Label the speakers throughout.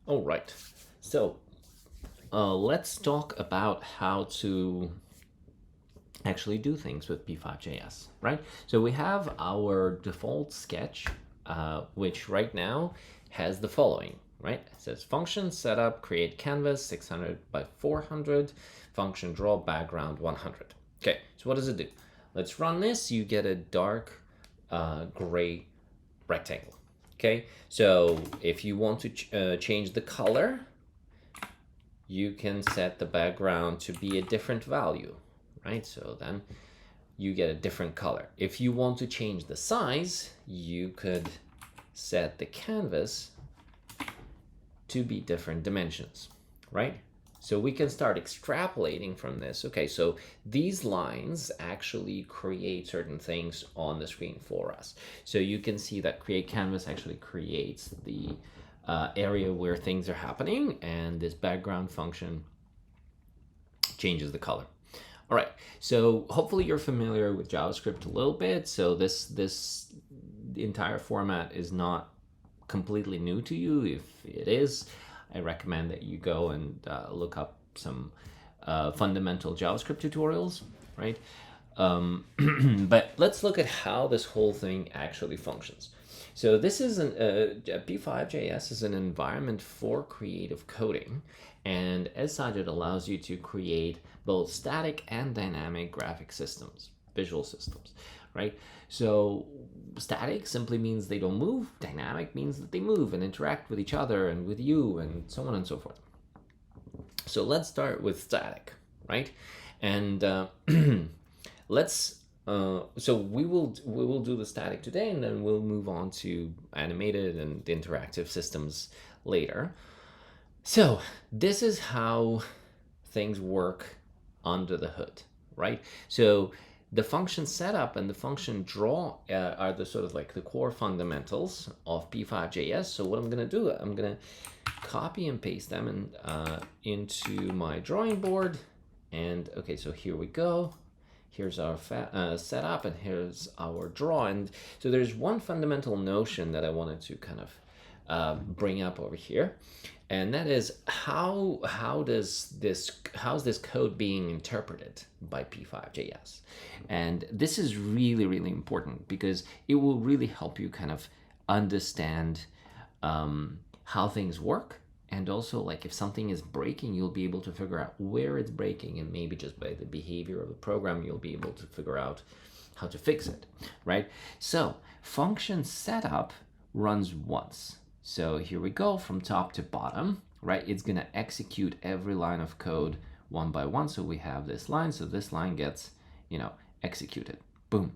Speaker 1: All right, so let's talk about how to actually do things with P5js, right? So we have our default sketch, which right now has the following, right? It says function setup, create canvas 600 by 400, function draw background 100. Okay, so what does it do? Let's run this. You get a dark gray rectangle. Okay, so if you want to change the color, you can set the background to be a different value, right? So then you get a different color. If you want to change the size, you could set the canvas to be different dimensions, right? So we can start extrapolating from this. Okay, so these lines actually create certain things on the screen for us. So you can see that create canvas actually creates the area where things are happening, and this background function changes the color. All right, so hopefully you're familiar with JavaScript a little bit. So this entire format is not completely new to you. If it is, I recommend that you go and look up some fundamental JavaScript tutorials, right? But let's look at how this whole thing actually functions. So this is P5js is an environment for creative coding, and as such, it allows you to create both static and dynamic graphic systems, visual systems, right? So static simply means they don't move. Dynamic means that they move and interact with each other and with you and so on and so forth. So let's start with static, right? And so we will do the static today, and then we'll move on to animated and interactive systems later. So this is how things work under the hood, right? So the function setup and the function draw are the sort of like the core fundamentals of P5js. So what I'm going to do, I'm going to copy and paste them into my drawing board. And okay, so here we go. Here's our setup, and here's our draw. And so there's one fundamental notion that I wanted to kind of bring up over here, and that is how's this code being interpreted by P5js? And this is really, really important because it will really help you kind of understand how things work. And also, like, if something is breaking, you'll be able to figure out where it's breaking, and maybe just by the behavior of the program, you'll be able to figure out how to fix it, right? So function setup runs once. So here we go from top to bottom, right? It's going to execute every line of code one by one. So we have this line. So this line gets, executed. Boom.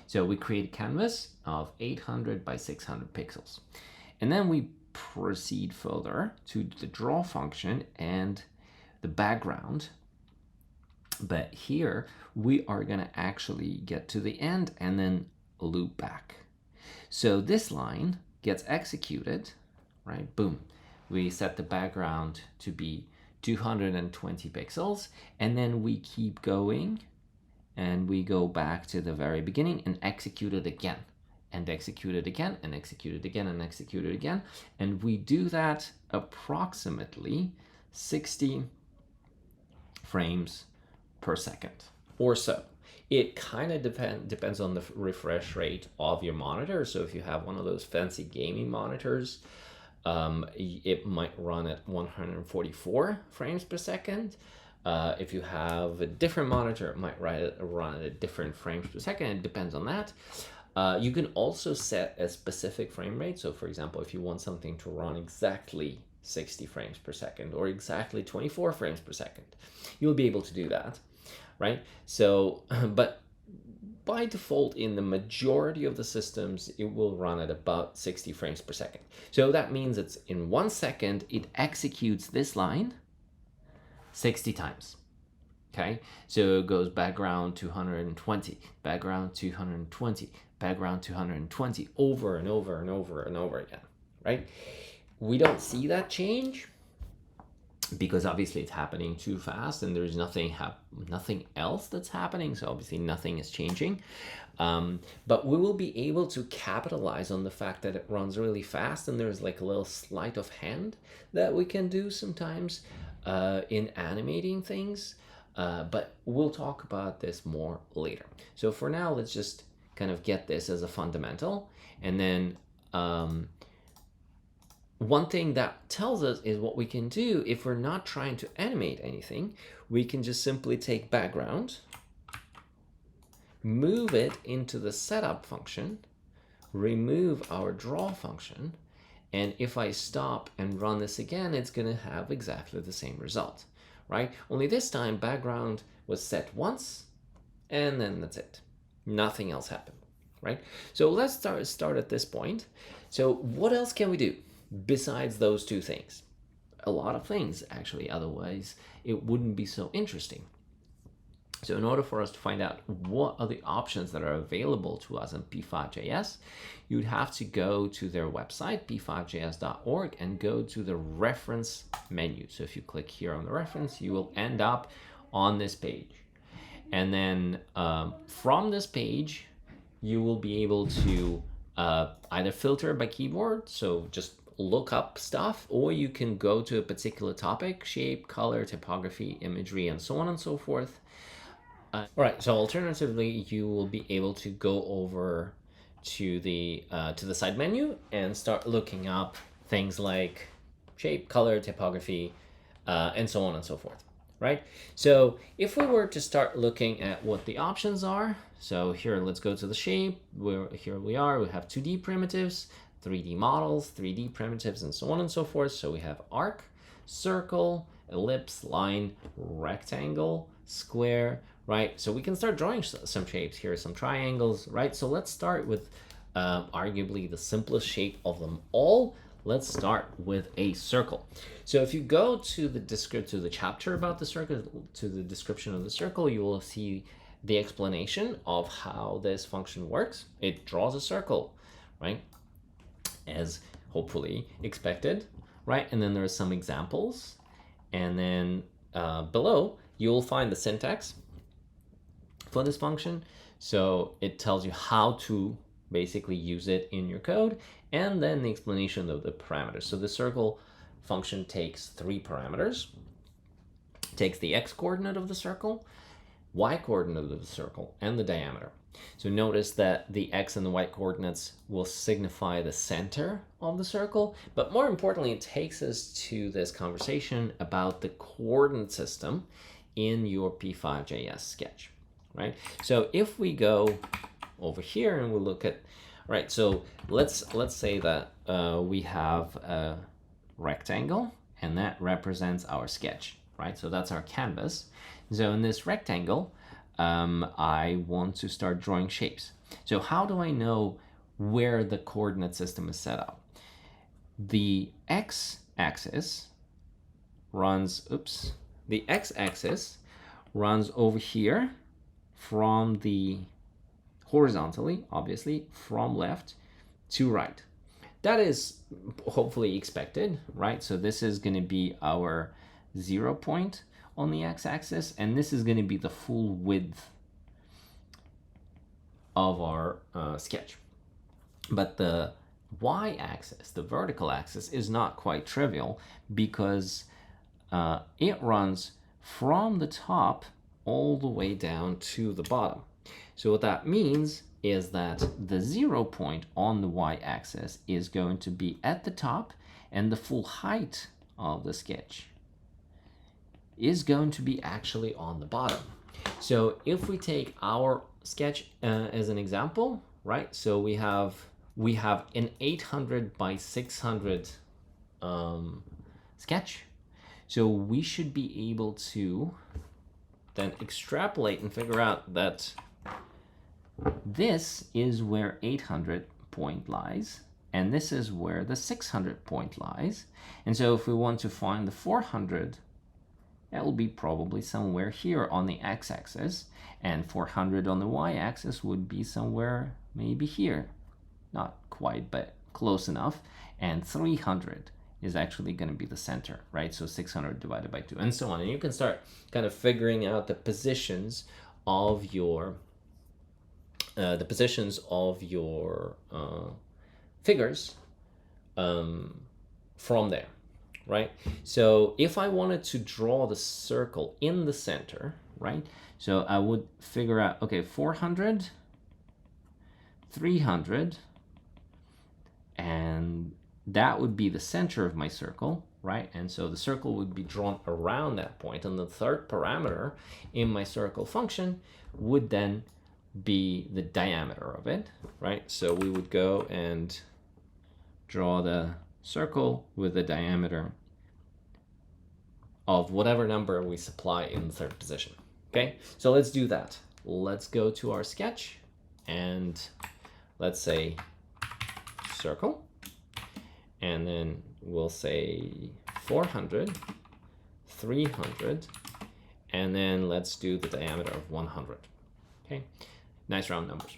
Speaker 1: So we create a canvas of 800 by 600 pixels. And then we proceed further to the draw function and the background. But here we are going to actually get to the end and then loop back. So this line gets executed, right? Boom. We set the background to be 220 pixels, and then we keep going and we go back to the very beginning and execute it again, and execute it again, and execute it again, and execute it again. And we do that approximately 60 frames per second or so. It kind of depends on the refresh rate of your monitor. So if you have one of those fancy gaming monitors, it might run at 144 frames per second. If you have a different monitor, it might run at a different frames per second. It depends on that. You can also set a specific frame rate. So for example, if you want something to run exactly 60 frames per second or exactly 24 frames per second, you'll be able to do that, right? So, but by default, in the majority of the systems, it will run at about 60 frames per second. So that means it's in 1 second, it executes this line 60 times. Okay, so it goes background 220, background 220, background 220, over and over and over and over again, right? We don't see that change because obviously it's happening too fast and there's nothing else that's happening, so obviously nothing is changing. But we will be able to capitalize on the fact that it runs really fast, and there's like a little sleight of hand that we can do sometimes in animating things. But we'll talk about this more later. So for now, let's just kind of get this as a fundamental. And then one thing that tells us is what we can do if we're not trying to animate anything. We can just simply take background, move it into the setup function, remove our draw function, and if I stop and run this again, it's going to have exactly the same result, right? Only this time background was set once, and then that's it. Nothing else happened, right? So let's start at this point. So what else can we do besides those two things? A lot of things, actually, otherwise it wouldn't be so interesting. So in order for us to find out what are the options that are available to us in P5js, you'd have to go to their website, p5js.org, and go to the reference menu. So if you click here on the reference, you will end up on this page. And then from this page, you will be able to either filter by keyword, so just look up stuff, or you can go to a particular topic, shape, color, typography, imagery, and so on and so forth. All right, so alternatively, you will be able to go over to the side menu and start looking up things like shape, color, typography, and so on and so forth, right? So if we were to start looking at what the options are, so here, let's go to the shape. Here we are, we have 2D primitives, 3D models, 3D primitives, and so on and so forth. So we have arc, circle, ellipse, line, rectangle, square, right? So we can start drawing some shapes here, some triangles, right? So let's start with arguably the simplest shape of them all. Let's start with a circle. So if you go to the chapter about the circle, to the description of the circle, you will see the explanation of how this function works. It draws a circle, right? As hopefully expected, right? And then there are some examples. And then below, you'll find the syntax for this function. So it tells you how to basically use it in your code, and then the explanation of the parameters. So the circle function takes 3 parameters. It takes the x coordinate of the circle, y coordinate of the circle, and the diameter. So notice that the x and the y coordinates will signify the center of the circle, but more importantly, it takes us to this conversation about the coordinate system in your P5js sketch, right? So if we go over here and we look at, right, so let's say that we have a rectangle, and that represents our sketch, right? So that's our canvas. So in this rectangle, I want to start drawing shapes. So how do I know where the coordinate system is set up? The x-axis runs, the x-axis runs over here from the horizontally, obviously, from left to right. That is hopefully expected, right? So this is going to be our 0 point on the x-axis, and this is going to be the full width of our sketch. But the y-axis, the vertical axis, is not quite trivial because it runs from the top all the way down to the bottom. So what that means is that the 0 point on the y-axis is going to be at the top, and the full height of the sketch is going to be actually on the bottom. So if we take our sketch as an example, right? So we have an 800 by 600 sketch. So we should be able to then extrapolate and figure out that this is where 800 point lies, and this is where the 600 point lies. And so if we want to find the 400, that will be probably somewhere here on the x-axis, and 400 on the y-axis would be somewhere maybe here. Not quite, but close enough. And 300 is actually going to be the center, right? So 600 divided by 2, and so on. And you can start kind of figuring out the positions of your figures from there, right? So if I wanted to draw the circle in the center, right? So I would figure out, okay, 400, 300, and that would be the center of my circle, right? And so the circle would be drawn around that point, and the third parameter in my circle function would then be the diameter of it, right? So we would go and draw the circle with the diameter of whatever number we supply in the third position. Okay, so let's do that. Let's go to our sketch and let's say circle, and then we'll say 400, 300, and then let's do the diameter of 100. Okay, nice round numbers.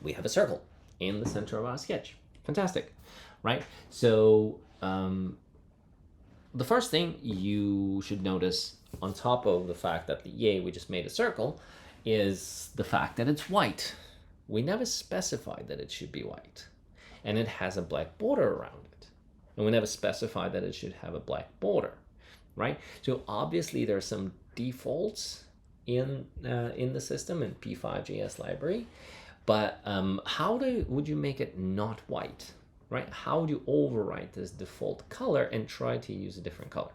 Speaker 1: We have a circle in the center of our sketch. Fantastic, right? So the first thing you should notice, on top of the fact that yay, we just made a circle, is the fact that it's white. We never specified that it should be white, and it has a black border around it, and we never specified that it should have a black border, right? So obviously there are some defaults in the system in P5js library, but how would you make it not white, right? How would you overwrite this default color and try to use a different color?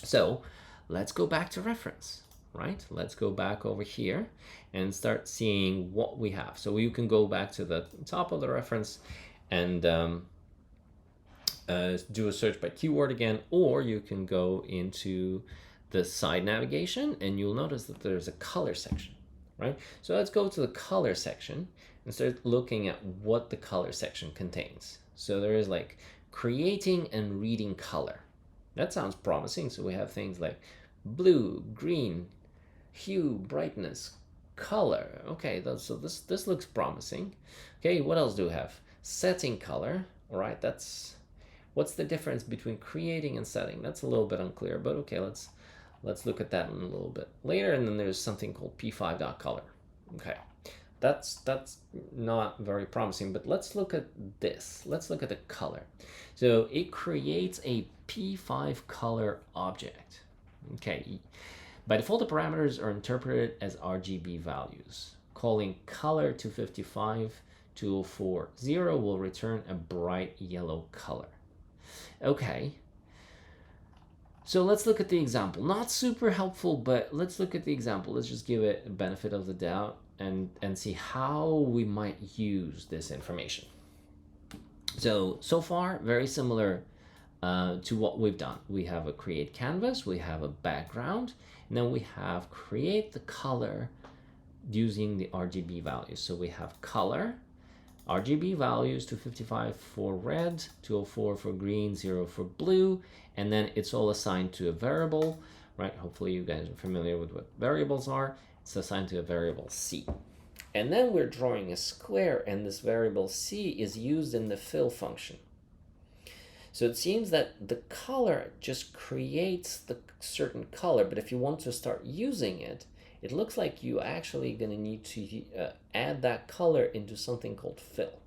Speaker 1: So let's go back to reference, right? Let's go back over here and start seeing what we have. So you can go back to the top of the reference and do a search by keyword again, or you can go into the side navigation and you'll notice that there's a color section, right? So let's go to the color section and start looking at what the color section contains. So there is like creating and reading color. That sounds promising. So we have things like blue, green, hue, brightness, color. Okay, so this looks promising. Okay, what else do we have? Setting color. All right, what's the difference between creating and setting? That's a little bit unclear, but okay, let's look at that in a little bit later. And then there's something called P5.color. Okay, that's not very promising, but let's look at this. Let's look at the color. So it creates a P5 color object. Okay, by default, the parameters are interpreted as RGB values. Calling color to 55040 will return a bright yellow color. Okay, so let's look at the example. Not super helpful, but let's look at the example. Let's just give it a benefit of the doubt and see how we might use this information. So far, very similar to what we've done. We have a create canvas, we have a background, and then we have create the color using the RGB values. So we have color, RGB values, 255 for red, 204 for green, 0 for blue, and then it's all assigned to a variable, right? Hopefully you guys are familiar with what variables are. It's assigned to a variable C. And then we're drawing a square, and this variable C is used in the fill function. So it seems that the color just creates the certain color, but if you want to start using it, it looks like you actually going to need to add that color into something called fill.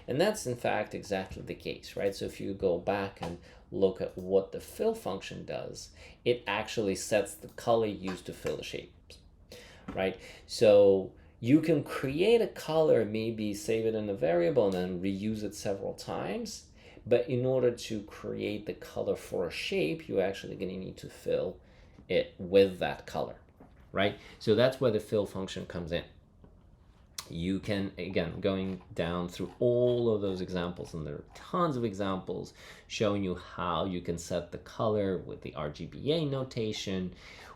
Speaker 1: And that's in fact exactly the case, right? So if you go back and look at what the fill function does, it actually sets the color used to fill the shapes, right? So you can create a color, maybe save it in a variable and then reuse it several times. But in order to create the color for a shape, you're actually going to need to fill it with that color, right? So that's where the fill function comes in. You can, again, going down through all of those examples, and there are tons of examples showing you how you can set the color with the RGBA notation,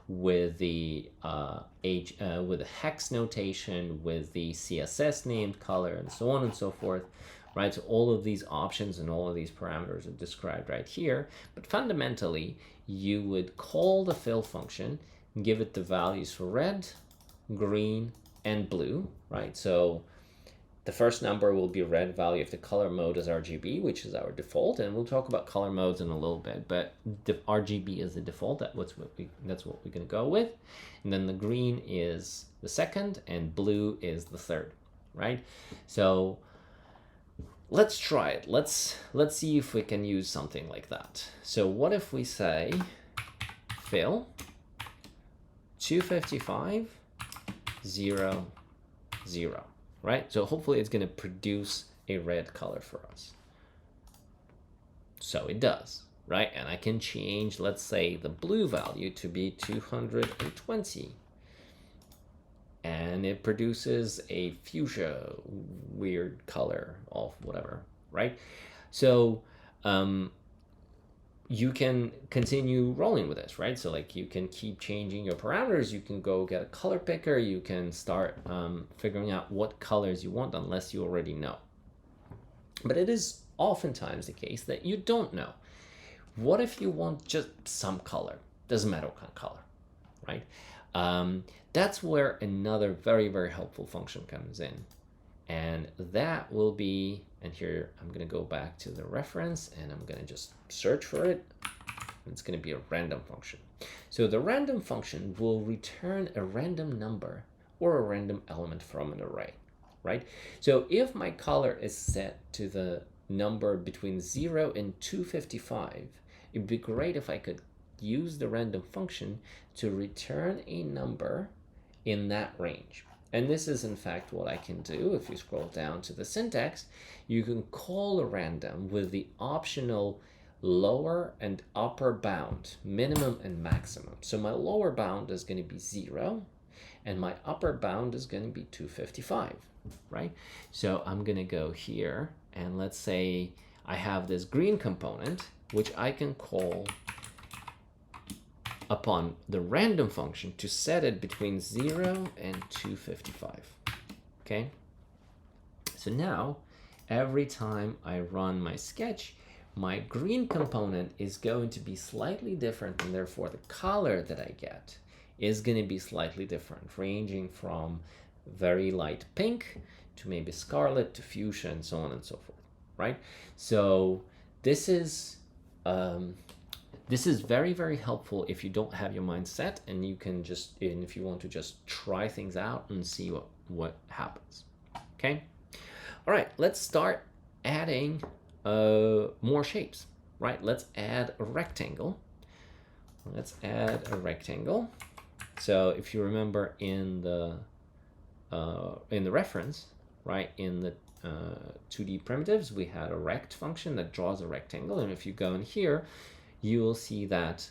Speaker 1: with the with the hex notation, with the CSS named color, and so on and so forth. Right, so all of these options and all of these parameters are described right here. But fundamentally, you would call the fill function, give it the values for red, green, and blue, right? So the first number will be red value if the color mode is RGB, which is our default, and we'll talk about color modes in a little bit, but the RGB is the default. That's what we're going to go with. And then the green is the second and blue is the third, right? So let's try it. Let's see if we can use something like that. So what if we say fill 255 0 0, right? So hopefully it's going to produce a red color for us. So it does, right? And I can change, let's say, the blue value to be 220. And it produces a fuchsia weird color of whatever, right? So you can continue rolling with this, right? So like you can keep changing your parameters. You can go get a color picker. You can start figuring out what colors you want unless you already know. But it is oftentimes the case that you don't know. What if you want just some color? Doesn't matter what kind of color, right? That's where another very, very helpful function comes in. And that will be, and here I'm going to go back to the reference and I'm going to just search for it. It's going to be a random function. So the random function will return a random number or a random element from an array, right? So if my color is set to the number between 0 and 255, it'd be great if I could use the random function to return a number in that range. And this is in fact what I can do. If you scroll down to the syntax, you can call a random with the optional lower and upper bound, minimum and maximum. So my lower bound is going to be 0 and my upper bound is going to be 255, right? So I'm going to go here and let's say I have this green component, which I can call upon the random function to set it between 0 and 255, okay? So now, every time I run my sketch, my green component is going to be slightly different, and therefore the color that I get is going to be slightly different, ranging from very light pink to maybe scarlet to fuchsia and so on and so forth, right? So this is very, very helpful if you don't have your mind set and you can just, and if you want to just try things out and see what happens, okay? All right, let's start adding more shapes, right? Let's add a rectangle. Let's add a rectangle. So if you remember in the reference, right, in the 2D primitives, we had a rect function that draws a rectangle, and if you go in here, you will see that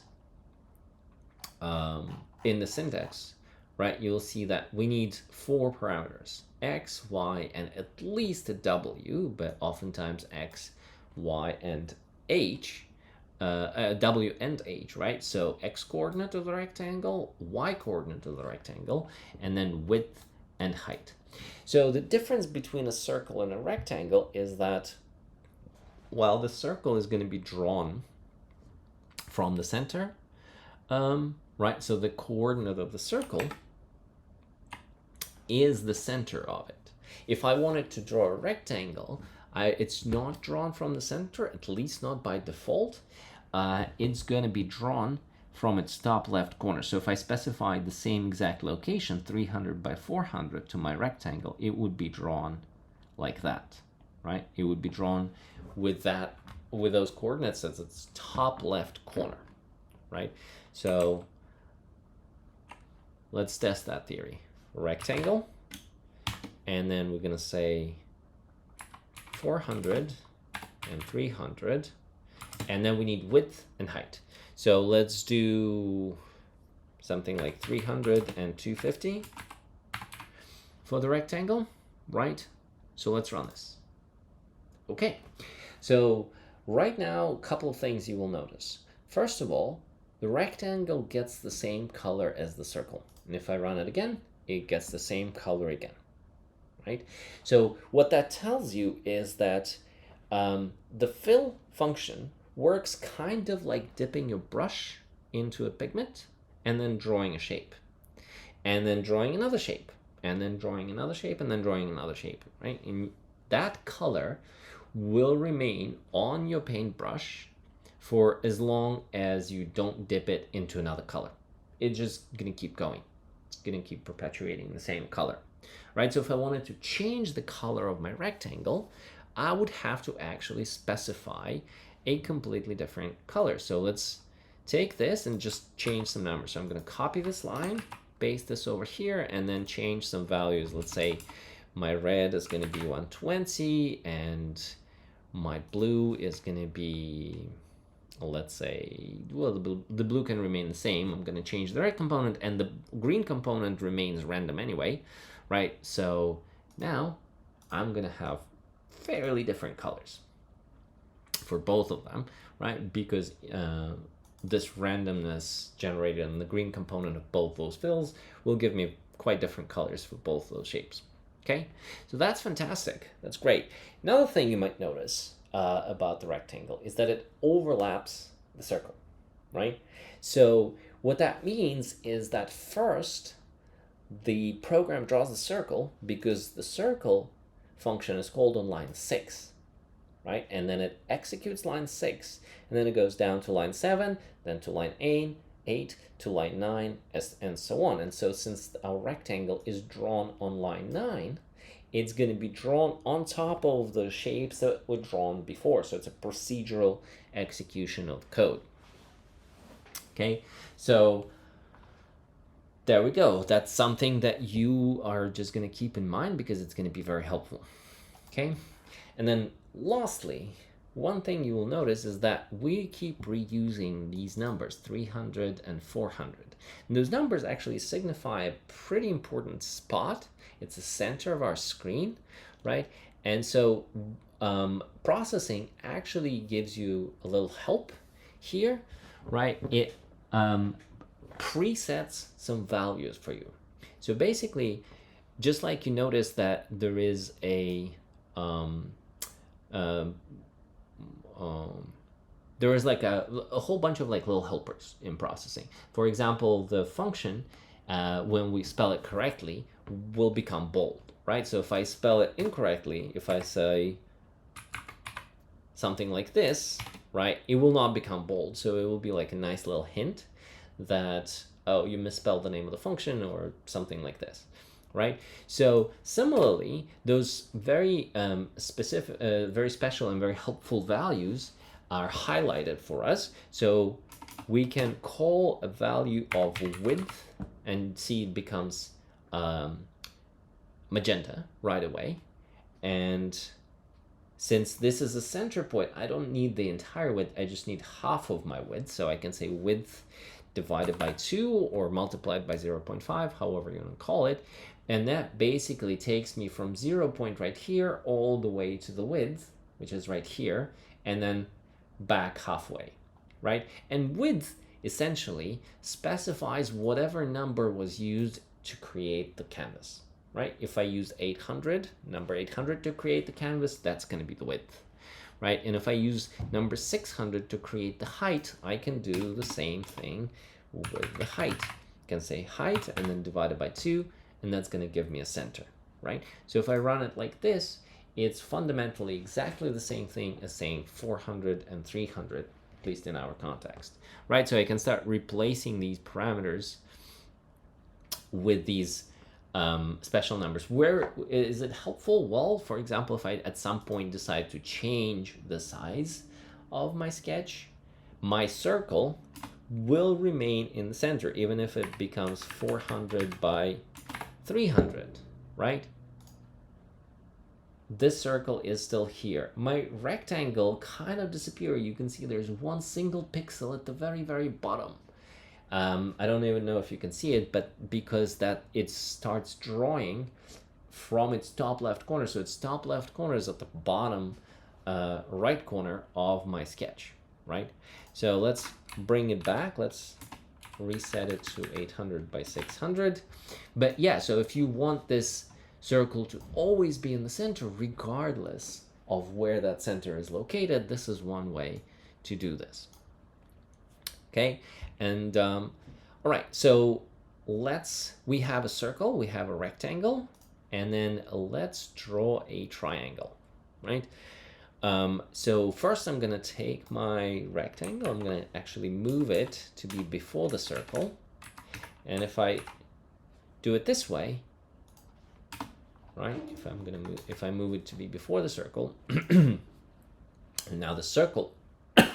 Speaker 1: in the syntax, right, you'll see that we need 4 parameters, x, y, and at least a w, but oftentimes x, y, and h, w and h, right? So x coordinate of the rectangle, y coordinate of the rectangle, and then width and height. So the difference between a circle and a rectangle is that while the circle is going to be drawn from the center, right? So the coordinate of the circle is the center of it. If I wanted to draw a rectangle, it's not drawn from the center, at least not by default. It's going to be drawn from its top left corner. So if I specify the same exact location, 300 by 400 to my rectangle, it would be drawn like that, right? It would be drawn with those coordinates as its top left corner, right? So let's test that theory. Rectangle, and then we're going to say 400 and 300, and then we need width and height. So let's do something like 300 and 250 for the rectangle, right? So let's run this. Okay, so right now, a couple of things you will notice. First of all, the rectangle gets the same color as the circle. And if I run it again, it gets the same color again, right? So what that tells you is that the fill function works kind of like dipping your brush into a pigment and then drawing a shape and then drawing another shape and then drawing another shape, and then drawing another shape, right? And that color will remain on your paintbrush for as long as you don't dip it into another color. It's just gonna keep going. It's gonna keep perpetuating the same color, right? So if I wanted to change the color of my rectangle, I would have to actually specify a completely different color. So let's take this and just change some numbers. So I'm gonna copy this line, paste this over here, and then change some values. Let's say my red is gonna be 120, and my blue is gonna be, let's say, well, the blue can remain the same. I'm gonna change the red component, and the green component remains random anyway, right? So now I'm gonna have fairly different colors for both of them, right? Because this randomness generated in the green component of both those fills will give me quite different colors for both those shapes. Okay, so that's fantastic. That's great. Another thing you might notice about the rectangle is that it overlaps the circle, right? So what that means is that first the program draws the circle because the circle function is called on line 6, right? And then it executes line 6, and then it goes down to line 7, then to line 8 to line 9, and so on. And so since our rectangle is drawn on line 9, it's going to be drawn on top of the shapes that were drawn before. So it's a procedural execution of code. Okay, so there we go. That's something that you are just going to keep in mind because it's going to be very helpful. Okay, and then lastly, one thing you will notice is that we keep reusing these numbers, 300 and 400. And those numbers actually signify a pretty important spot. It's the center of our screen, right? And so processing actually gives you a little help here, right? It presets some values for you. So basically, just like you notice that there is there is like a whole bunch of like little helpers in processing. For example, the function, when we spell it correctly, will become bold, right? So if I spell it incorrectly, if I say something like this, right, it will not become bold. So it will be like a nice little hint that, oh, you misspelled the name of the function or something like this, right? So similarly, those very specific, very special and very helpful values are highlighted for us. So we can call a value of width and see it becomes magenta right away. And since this is a center point, I don't need the entire width, I just need half of my width. So I can say width divided by 2 or multiplied by 0.5, however you want to call it. And that basically takes me from 0 point right here all the way to the width, which is right here, and then back halfway, right? And width essentially specifies whatever number was used to create the canvas, right? If I use 800, number 800 to create the canvas, that's going to be the width, right? And if I use number 600 to create the height, I can do the same thing with the height. I can say height and then divided by 2, and that's going to give me a center, right? So if I run it like this, it's fundamentally exactly the same thing as saying 400 and 300, at least in our context, right? So I can start replacing these parameters with these special numbers. Where is it helpful? Well, for example, if I at some point decide to change the size of my sketch, my circle will remain in the center, even if it becomes 400 by 300, right? This circle is still here. My rectangle kind of disappears. You can see there's one single pixel at the very, very bottom. I don't even know if you can see it, but because that it starts drawing from its top left corner. So its top left corner is at the bottom right corner of my sketch, right? So let's bring it back. Let's reset it to 800 by 600. But yeah, so if you want this circle to always be in the center, regardless of where that center is located, this is one way to do this. Okay, and all right, so we have a circle, we have a rectangle, and then let's draw a triangle, right? So first I'm going to take my rectangle, I'm going to actually move it to be before the circle. And if I do it this way, right, if I move it to be before the circle, and now the circle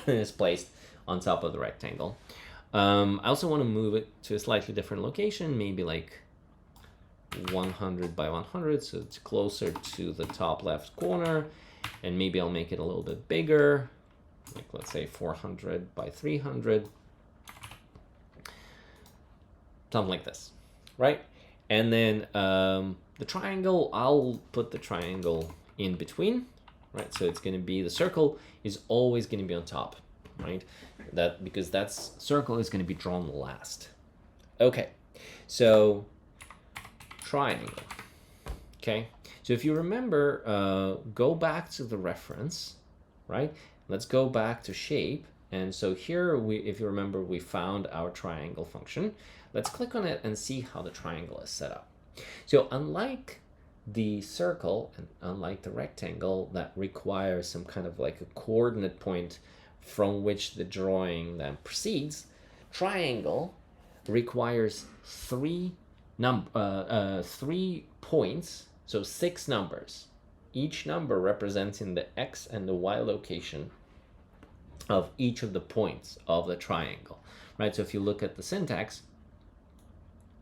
Speaker 1: is placed on top of the rectangle. I also want to move it to a slightly different location, maybe like 100 by 100, so it's closer to the top left corner. And maybe I'll make it a little bit bigger, like let's say 400 by 300, something like this, right? And then the triangle, I'll put the triangle in between, right? So it's going to be, the circle is always going to be on top, right? Because that circle is going to be drawn last. Okay, so triangle. Okay, so if you remember, go back to the reference, right? Let's go back to shape. And so here, if you remember, we found our triangle function. Let's click on it and see how the triangle is set up. So unlike the circle and unlike the rectangle that requires some kind of like a coordinate point from which the drawing then proceeds, triangle requires three points, so 6 numbers, each number representing the x and the y location of each of the points of the triangle, right? So if you look at the syntax,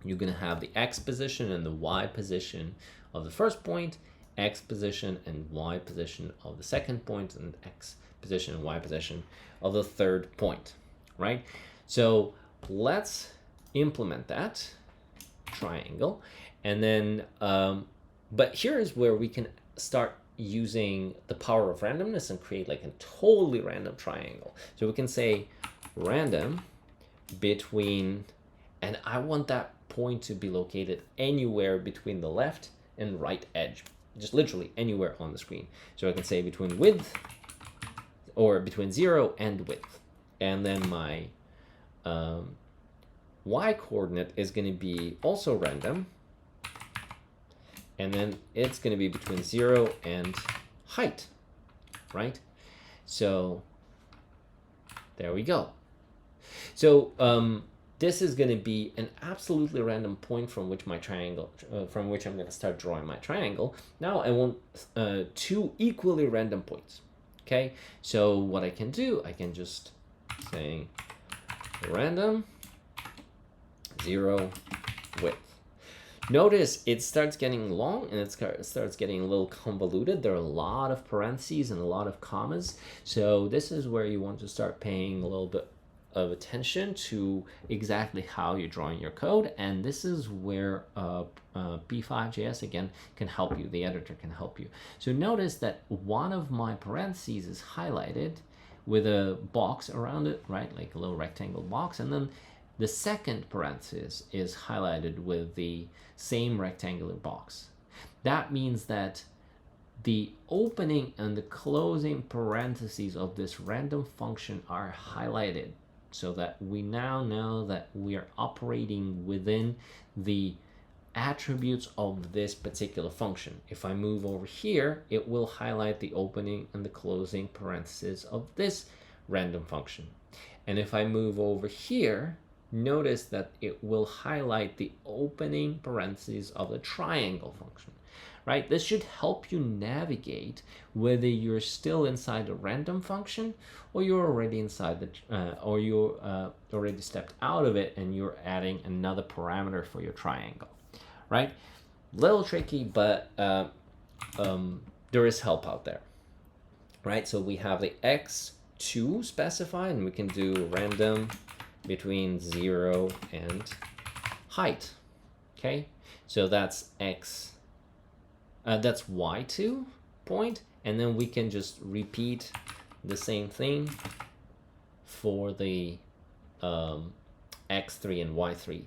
Speaker 1: you're going to have the x position and the y position of the first point, x position and y position of the second point, and x position and y position of the third point, right? So let's implement that triangle. And then, but here's where we can start using the power of randomness and create like a totally random triangle. So we can say random between, and I want that point to be located anywhere between the left and right edge, just literally anywhere on the screen. So I can say between width, or between 0 and width. And then my y coordinate is going to be also random, and then it's going to be between 0 and height, right? So there we go. So this is going to be an absolutely random point from which my triangle, from which I'm going to start drawing my triangle. Now I want 2 equally random points. Okay, so what I can do, I can just say random 0 width. Notice it starts getting long and it starts getting a little convoluted. There are a lot of parentheses and a lot of commas. So this is where you want to start paying a little bit of attention to exactly how you're drawing your code. And this is where P5js again can help you. The editor can help you. So notice that one of my parentheses is highlighted with a box around it, right? Like a little rectangle box. And then the second parenthesis is highlighted with the same rectangular box. That means that the opening and the closing parentheses of this random function are highlighted, so that we now know that we are operating within the attributes of this particular function. If I move over here, it will highlight the opening and the closing parentheses of this random function. And if I move over here, notice that it will highlight the opening parentheses of the triangle function, right? This should help you navigate whether you're still inside a random function or you're already inside the, or you're already stepped out of it and you're adding another parameter for your triangle, right? Little tricky, but there is help out there, right? So we have the x2 specified, and we can do random between 0 and height. Okay, so that's that's y2 point, and then we can just repeat the same thing for the x3 and y3.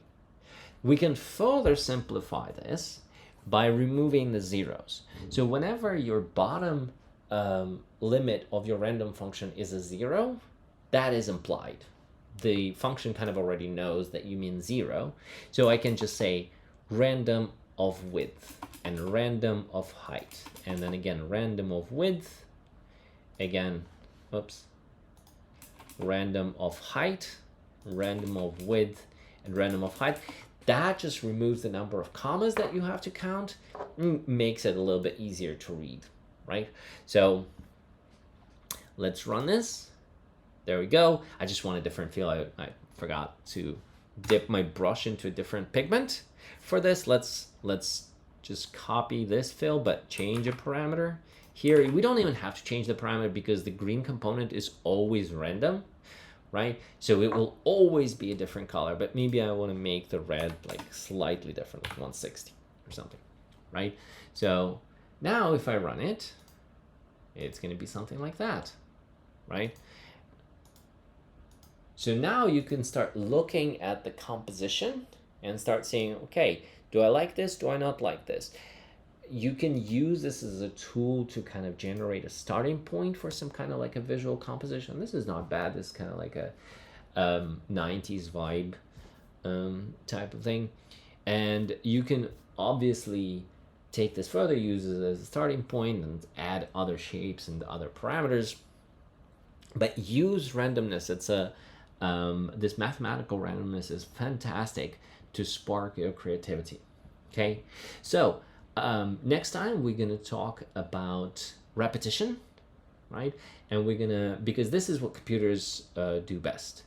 Speaker 1: We can further simplify this by removing the zeros. So whenever your bottom limit of your random function is a 0, that is implied. the function kind of already knows that you mean 0. So I can just say random of width and random of height. And then again, random of width, again, oops, random of height, random of width, and random of height. That just removes the number of commas that you have to count, makes it a little bit easier to read, right? So let's run this. There we go. I just want a different feel. I forgot to dip my brush into a different pigment for this. Let's just copy this fill, but change a parameter. Here, we don't even have to change the parameter because the green component is always random, right? So it will always be a different color, but maybe I want to make the red like slightly different, like 160 or something, right? So now if I run it, it's going to be something like that, right? So now you can start looking at the composition and start saying, okay, do I like this? Do I not like this? You can use this as a tool to kind of generate a starting point for some kind of like a visual composition. This is not bad. This is kind of like a 90s vibe type of thing. And you can obviously take this further, use it as a starting point and add other shapes and other parameters. But use randomness. It's this mathematical randomness is fantastic to spark your creativity. Okay, so next time we're going to talk about repetition, right? And we're going to, because this is what computers do best.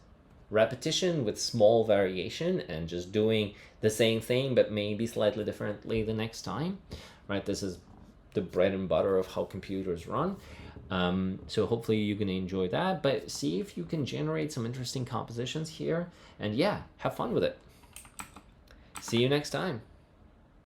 Speaker 1: Repetition with small variation and just doing the same thing but maybe slightly differently the next time, right? This is the bread and butter of how computers run. So hopefully you're going to enjoy that, but see if you can generate some interesting compositions here, and yeah, have fun with it. See you next time.